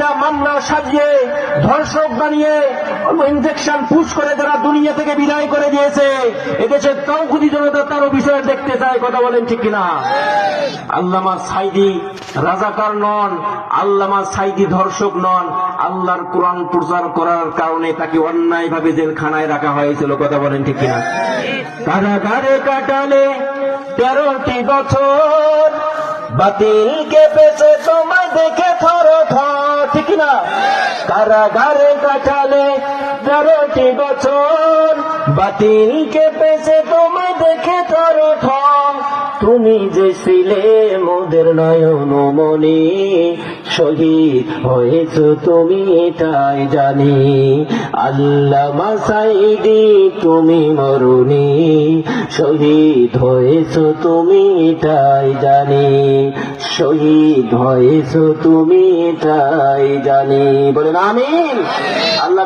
মিথ্যা মামলা সাজিয়ে ধর্ষক বানিয়ে ইনজেকশন পুশ করে যারা দুনিয়া থেকে বিদায় করে দিয়েছে, এদেশের তৌহিদি জনতা তারও বিষয় দেখতে চায়। কথা বলেন ঠিক কিনা? আল্লামা সাইদি রাজাকার নন, আল্লামা সাইদি ধর্ষক নন। আল্লাহর কোরআন প্রচার করার কারণে তাকে অন্যায়ভাবে জেলখানায় রাখা হয়েছিল। কথা বলেন ঠিক কিনা? কারাগারে কাটালে 13টি বছর, বাতিল কেঁপেছে তোমায় দেখে থর থর। ঠিক না? কারাগারে কাটালে 13টি বছর, বাতিল কেঁপেছে তোমায় দেখে থর থর। তুমি যে ছিলে মোদের নয়নমণি, শহীদ হয়েছ তুমি তাই জানি। আল্লামা সাইদি তুমি মরুনি, শহীদ হয়েছ তুমি তাই জানি। শহীদ হয়েছ তুমি তাই জানি। বলেন আমিন। আল্লাহ